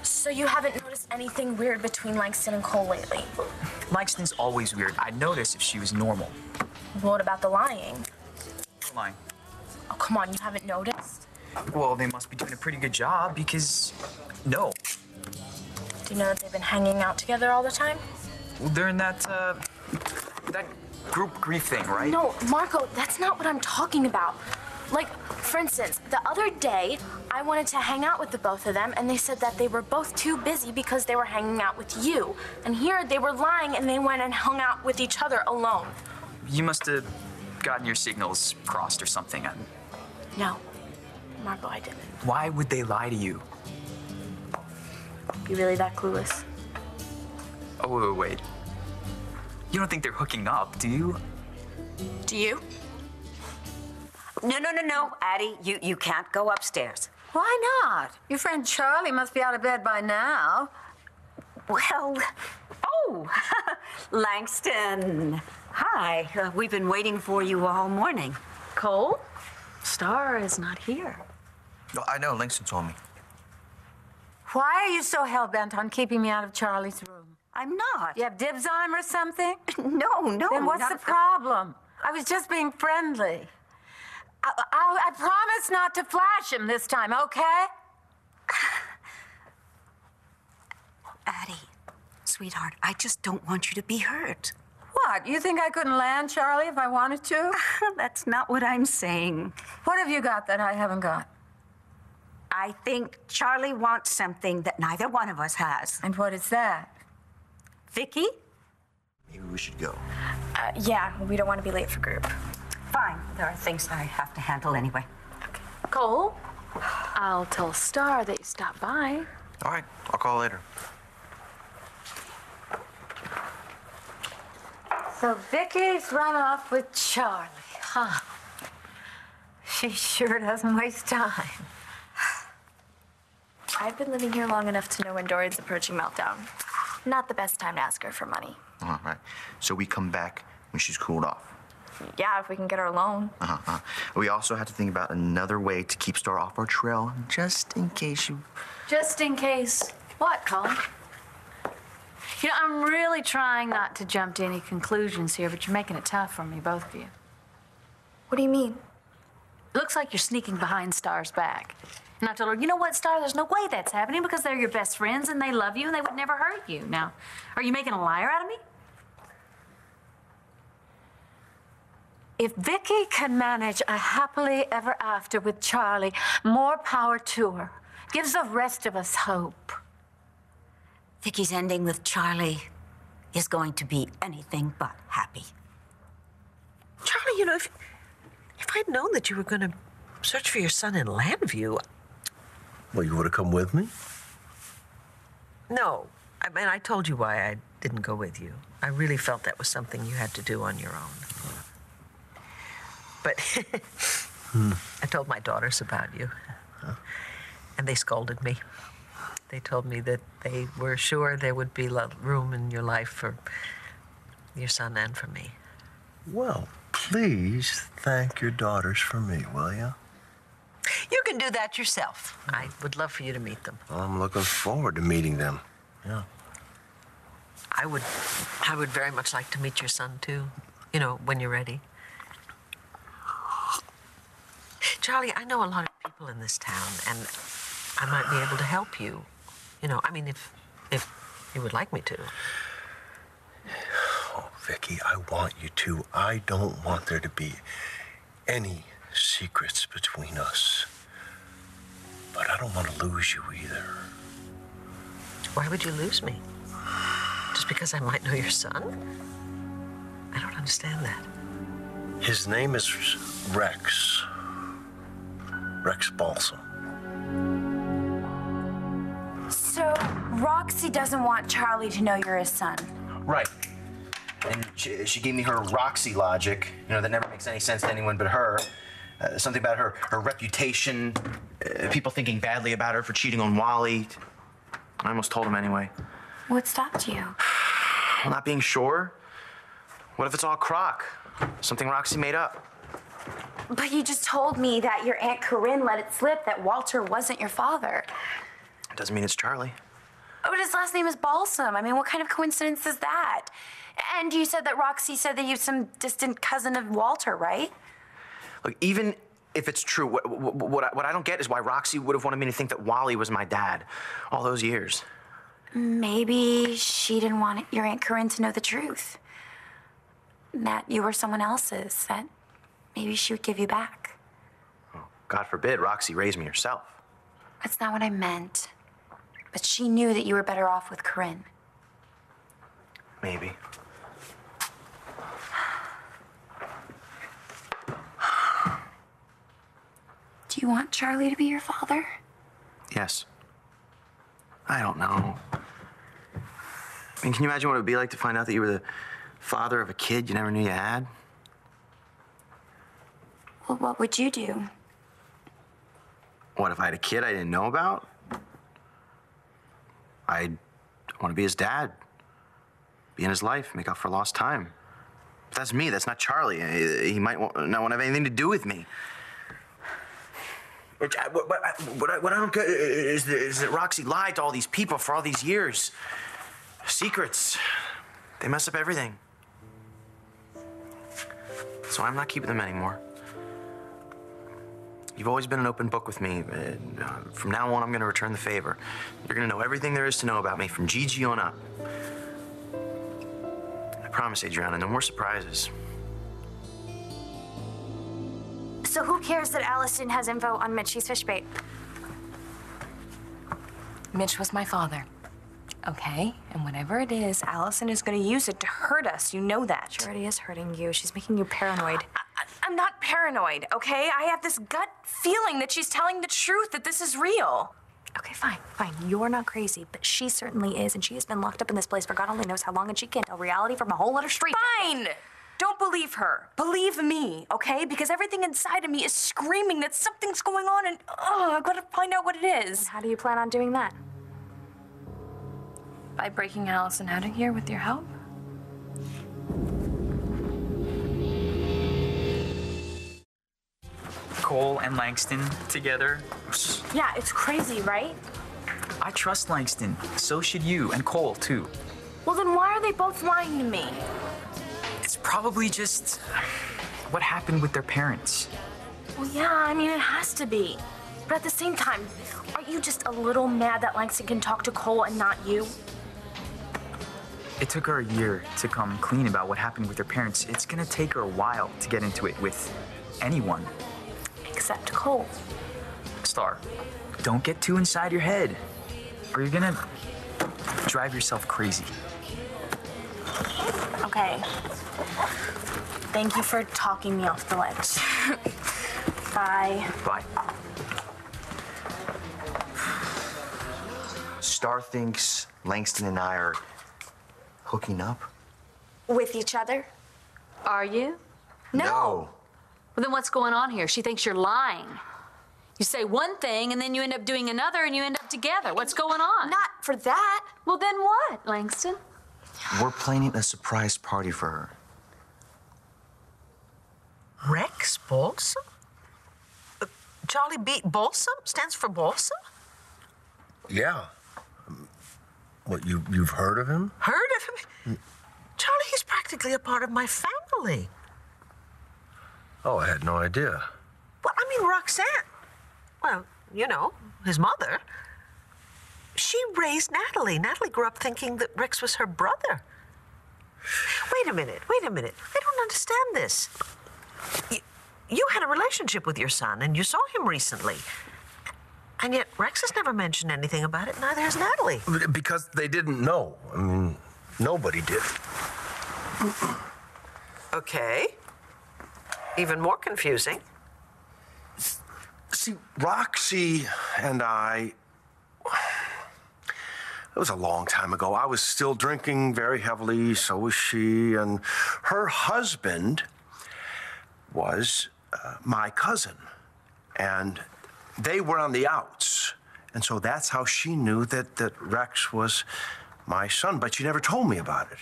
So you haven't noticed anything weird between Langston and Cole lately? Langston's always weird. I'd notice if she was normal. What about the lying? What lying? Oh, come on, you haven't noticed? Well, they must be doing a pretty good job because, no. Do you know that they've been hanging out together all the time? Well, they're in that group grief thing, right? No, Marco, that's not what I'm talking about. Like, for instance, the other day, I wanted to hang out with the both of them, and they said that they were both too busy because they were hanging out with you. And here, they were lying, and they went and hung out with each other alone. You must have gotten your signals crossed or something. No, Marco, I didn't. Why would they lie to you? You really that clueless? Oh, wait. You don't think they're hooking up, do you? Do you? No, Addie, you can't go upstairs. Why not? Your friend Charlie must be out of bed by now. Well, oh, Langston. Hi, we've been waiting for you all morning. Cole? Starr is not here. No, I know, Langston told me. Why are you so hell-bent on keeping me out of Charlie's room? I'm not. You have dibs on him or something? No. Then what's the problem? I was just being friendly. I promise not to flash him this time, okay? Addie, sweetheart, I just don't want you to be hurt. What? You think I couldn't land Charlie if I wanted to? That's not what I'm saying. What have you got that I haven't got? I think Charlie wants something that neither one of us has. And what is that? Viki? Maybe we should go. Yeah, we don't want to be late for group. Fine. There are things I have to handle anyway. Okay. Cole, I'll tell Starr that you stopped by. All right, I'll call later. So Vicky's run off with Charlie, huh? She sure doesn't waste time. I've been living here long enough to know when Dorian's approaching meltdown. Not the best time to ask her for money. All right. So we come back when she's cooled off. Yeah, if we can get her alone. We also have to think about another way to keep Starr off our trail, just in case you... Just in case. What, Colin? You know, I'm really trying not to jump to any conclusions here, but you're making it tough for me, both of you. What do you mean? It looks like you're sneaking behind Starr's back. And I told her, you know what, Starr, there's no way that's happening because they're your best friends and they love you and they would never hurt you. Now, are you making a liar out of me? If Vicky can manage a happily ever after with Charlie, more power to her. Gives the rest of us hope. Vicky's ending with Charlie is going to be anything but happy. Charlie, you know, if I'd known that you were going to search for your son in Landview... Well, you would have come with me? No. I mean, I told you why I didn't go with you. I really felt that was something you had to do on your own. But I told my daughters about you. Huh? And they scolded me. They told me that they were sure there would be room in your life for your son and for me. Well, please thank your daughters for me, will you? You can do that yourself. I would love for you to meet them. I'm looking forward to meeting them. Yeah. I would very much like to meet your son, too. You know, when you're ready. Charlie, I know a lot of people in this town, and I might be able to help you. You know, I mean, if you would like me to. Oh, Viki, I want you to. I don't want there to be any secrets between us. But I don't want to lose you either. Why would you lose me? Just because I might know your son? I don't understand that. His name is Rex. Rex Balsam. So, Roxy doesn't want Charlie to know you're his son. Right. And she gave me her Roxy logic, you know, that never makes any sense to anyone but her. Something about her reputation, people thinking badly about her for cheating on Wally. I almost told him anyway. What stopped you? Well, not being sure. What if it's all crock? Something Roxy made up. But you just told me that your Aunt Corinne let it slip that Walter wasn't your father. It doesn't mean it's Charlie. But his last name is Balsam. I mean, what kind of coincidence is that? And you said that Roxy said that you're some distant cousin of Walter, right? Look, even if it's true, what I don't get is why Roxy would have wanted me to think that Wally was my dad all those years. Maybe she didn't want your Aunt Corinne to know the truth. That you were someone else's, that maybe she would give you back. Oh, God forbid Roxy raised me herself. That's not what I meant. But she knew that you were better off with Corinne. Maybe. Do you want Charlie to be your father? Yes. I don't know. I mean, can you imagine what it would be like to find out that you were the father of a kid you never knew you had? Well, what would you do? What, if I had a kid I didn't know about? I'd want to be his dad. Be in his life, make up for lost time. But that's me, that's not Charlie. He might not want to have anything to do with me. What I don't get is that Roxy lied to all these people for all these years. Secrets. They mess up everything. So I'm not keeping them anymore. You've always been an open book with me. From now on, I'm going to return the favor. You're going to know everything there is to know about me, from Gigi on up. I promise, Adriana, no more surprises. So who cares that Allison has info on Mitchie's fish bait? Mitch was my father. Okay? And whatever it is, Allison is going to use it to hurt us. You know that. She already is hurting you. She's making you paranoid. I'm not paranoid, okay? I have this gut feeling that she's telling the truth, that this is real. Okay, fine. You're not crazy, but she certainly is, and she has been locked up in this place for God only knows how long, and she can't tell reality from a whole other street. Fine! Don't believe her. Believe me, okay? Because everything inside of me is screaming that something's going on, and I've got to find out what it is. And how do you plan on doing that? By breaking Allison out of here with your help. Cole and Langston together. Yeah, it's crazy, right? I trust Langston. So should you, and Cole, too. Well, then why are they both lying to me? It's probably just what happened with their parents. Well, yeah, I mean, it has to be. But at the same time, aren't you just a little mad that Langston can talk to Cole and not you? It took her a year to come clean about what happened with her parents. It's gonna take her a while to get into it with anyone. Except Cole. Starr, don't get too inside your head, or you're gonna drive yourself crazy. Okay. Thank you for talking me off the ledge. Bye. Bye. Starr thinks Langston and I are hooking up? With each other? Are you? No. Well, then what's going on here? She thinks you're lying. You say one thing, and then you end up doing another, and you end up together. What's going on? Not for that. Well, then what, Langston? We're planning a surprise party for her. Rex Balsam? Charlie B. Balsam stands for Balsam? Yeah. What, you've heard of him? Heard of him? Charlie, he's practically a part of my family. Oh, I had no idea. Well, I mean, Roxanne. Well, you know, his mother. She raised Natalie. Natalie grew up thinking that Rex was her brother. Wait a minute. I don't understand this. You had a relationship with your son, and you saw him recently. And yet Rex has never mentioned anything about it, neither has Natalie. Because they didn't know. I mean, nobody did. Okay. Even more confusing. See, Roxy and I... It was a long time ago. I was still drinking very heavily, so was she, and her husband was my cousin. And they were on the outs. And so that's how she knew that Rex was my son, but she never told me about it.